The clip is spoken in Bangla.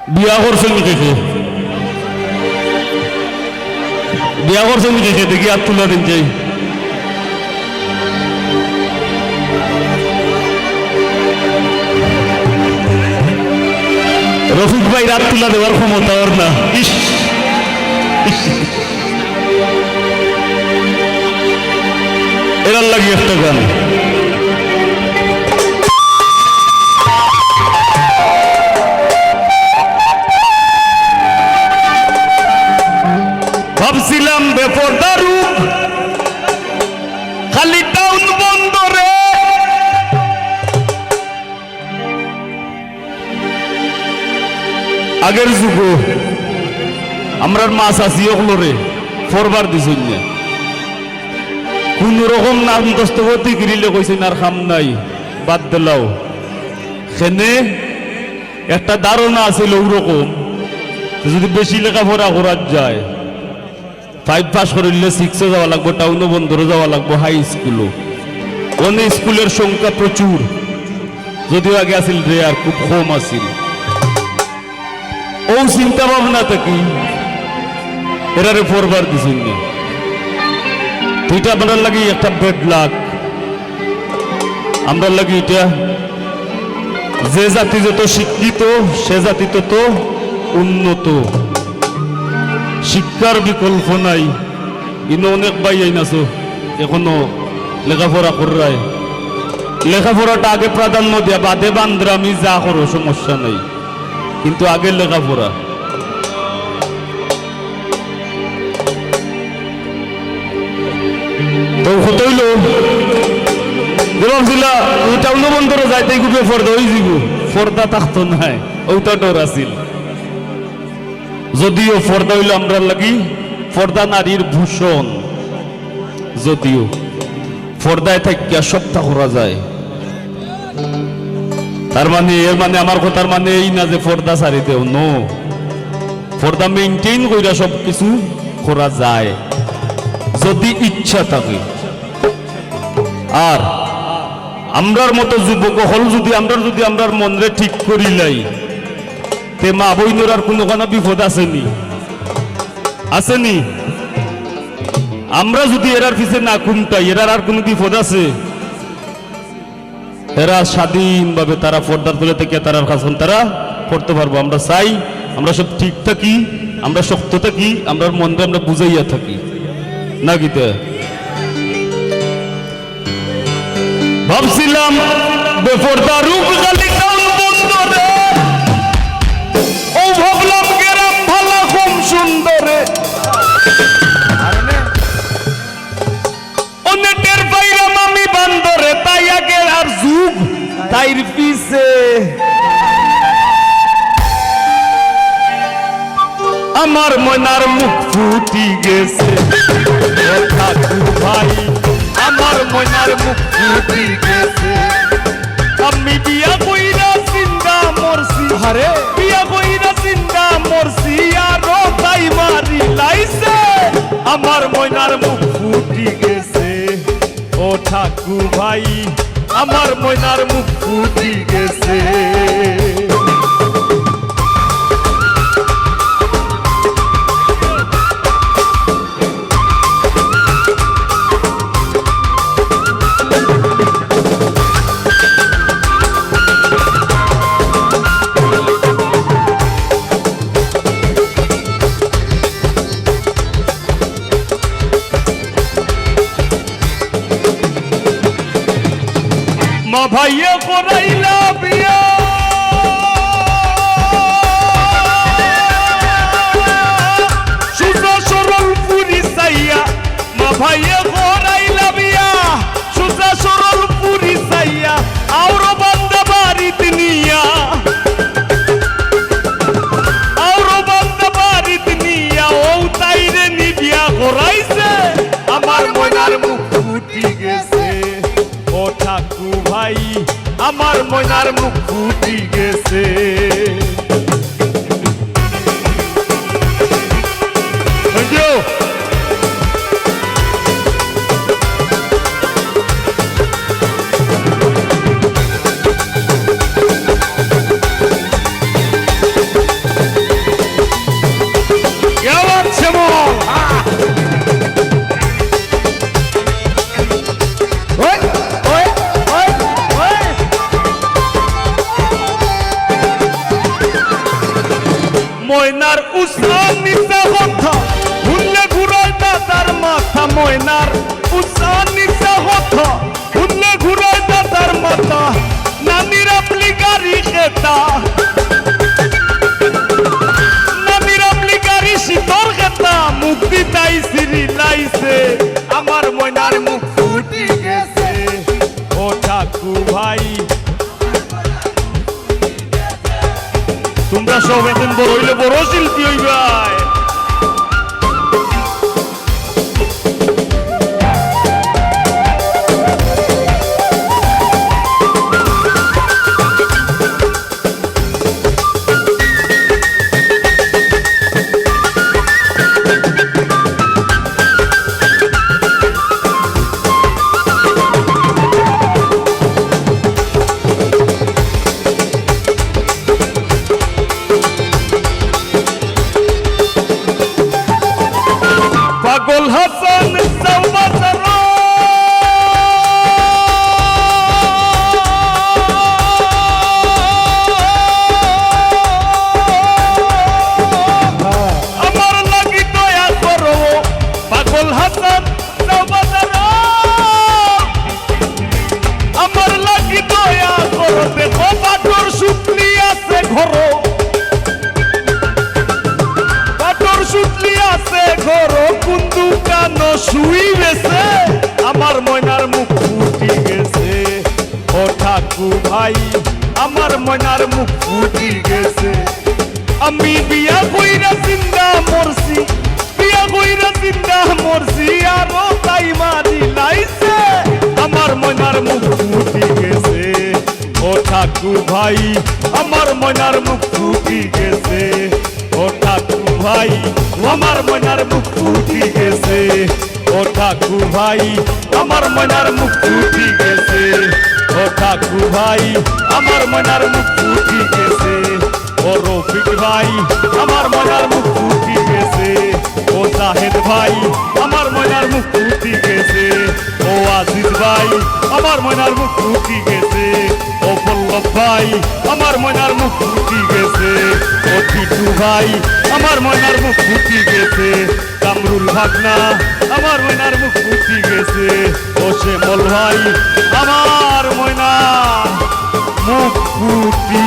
বিয়া করছেন দেখে বিয়া করছেন দেখে দেখি আর তুলা দিন যাই রফিক ভাই রাত তুলা দেওয়ার ক্ষমতা ওর না এরার লাগি একটা গান ভাবছিলাম বেপরদা রূপ খালি টাউন বন্দরে আগের যুগ আমরার মাছ আছি ওগুলোরে ফরবার দিছুন না কোন রকম নাম দস্তগতি গিরিলে কইছেন আর খাম নাই বাদ দিলাও সেনে একটা ধারণা আছিল ওরকম যদি বেশি লেখাপড়া করা যায় 5 পাস করিলে 6 যাওয়া লাগবে টাউনও বন্দরে যাওয়া লাগবে হাই স্কুলও অনেক স্কুলের সংখ্যা প্রচুর যদিও আগে আছিল রেয়ার খুব কম আছিল ও চিন্তা ভাবনা থাকি এরারে ফরবার দিছেন না দুইটা আপনার লাগে একটা বেড লাগ আমরা লাগে এটা যে জাতি যত শিক্ষিত সে জাতি তত উন্নত শিক্ষার বিকল্প নাই ইনো অনেক ভাই আইনাছো এখনো লেখাপড়া করায় লেখাপড়াটা আগে প্রাধান্য দেয়া বাদে বান্দ্রামি যা করো সমস্যা নাই কিন্তু আগে লেখাপড়া তো হতইল ভাবছিলা ওইটা অন্য বন্ধুরা যাইতে খুবই ফর্দা হয়ে যাব ফর্দা থাকতো নাই ওইটা ডর আছিল যদিও ফর্দা হইল আমরা লাগি ফর্দা নারীর ভূষণ যদিও ফর্দায় থাকিয়া সপ্তাহ করা যায় তার মানে এর মানে আমার কথার মানে এই না যে ফর্দা সারি দেও নো ফর্দা মেইনটেইন কইরা সবকিছু করা যায় যদি ইচ্ছা থাকে আর আমরার মতো যুবক হল যদি আমরার মনরে ঠিক করিলাই তে মা বইনের আর কোনো বিপদ আসেনি আসেনি আমরা যদি এরার পিছে না ঘুমটাই এরার আর কোনো বিপদ আছে এরা স্বাধীনভাবে তারা পর্দার তলে থেকে তারা কাছে তারা করতে পারবো আমরা চাই আমরা সব ঠিক থাকি আমরা শক্ত থাকি আমরা মনটা আমরা বুঝাইয়া থাকি না গীতা ভাবছিলাম বেপরদা রূপ খালি টাউন বন্দরে ও ভাবলাম গ্রাম ভালা খুব সুন্দরে অনেকের বাইরাম আমি বান্দরে তাই আগে আর যুগ তাইর পিছে আমার মনার মুখ ফুটি গেছে ভাই আমার মনার মুখ ফুটি গেছে আমি বিয়া কইরা চিন্তা মরছি আরে বিয়া কইরা চিন্তা মরছি আর তাই মারি লাইছে আমার মনার মুখ ফুটি গেছে ও ঠাকু ভাই আমার মনার মুখ ফুটি গেছে মা ভাইয়া করাইলা বিয়া সুজা সরল পুরি সাইয়া মা ভাইয়া করাইলা বিয়া সুজা সরল পুরি সাইয়া আউর বান্দা বাড়িত নিয়া আউর বান্দা বাড়িত নিয়া ও তাইরে নিবিয়া করাইছে আমার মনার মুখ ফুটি গেছে ও ঠাকু ভাই আমার মনার মুখ ফুটি গেছে ময়নার উষা নিচা কথা ভুললে ঘুরায় দাদার মাথা ময়নার উষা নিচা কথা ভুললে ঘুরায় দাদার মাথা নানির আপনি গাড়ি খেতা নানির আপনি গাড়ি শীতর খেতা মুক্তি তাই সিরি লাইছে আমার ময়নার মুখ ফুটি গেছে ও ঠাকু ভাই তোমরা সব এখন বড় হইলে বড় শিল্পী হইবাই পাগল হাসান চৌবাজার আমার লাগি দয়া করো পাগল হাসান চৌবাজার আমার লাগি দয়া করো দেখো পাটর সুতলি আছে ঘরো পাটর সুতলি আছে ঘরো কুন্দু কানো শুই গেছে আমার ময়নার মুখ ফুটি গেছে ও ঠাকু ভাই আমার ময়নার মুখ ফুটি গেছে আমি বিয়া কইরা জিন্দা মরছি বিয়া কইরা জিন্দা মরছি আরো তাই মারি লাইছে আমার ময়নার মুখ ফুটি গেছে ও ঠাকু ভাই আমার ময়নার মুখ ফুটি গেছে ও ঠাকু ভাই আমার ময়নার মুখ ফুটি গেছে ও ঠাকু ভাই আমার ময়নার মুখ ফুটি গেছে ও ঠাকু ভাই আমার ময়নার মুখ ফুটি গেছে ও রফিক ভাই আমার ময়নার মুখ ফুটি গেছে ও জাহেদ ভাই আমার ময়নার মুখ ফুটি গেছে ও আজিজ ভাই আমার ময়নার মুখ ফুটি গেছে ও পল্লব ভাই আমার ময়নার মুখ ফুটি গেছে ও টিটু ভাই আমার ময়নার মুখ ফুটি গেছে কামরুল ভাগনা আমার ময়নার মুখ ফুটি গেছে ও শ্যামল ভাই আমার ময়নার মুখ ফুটি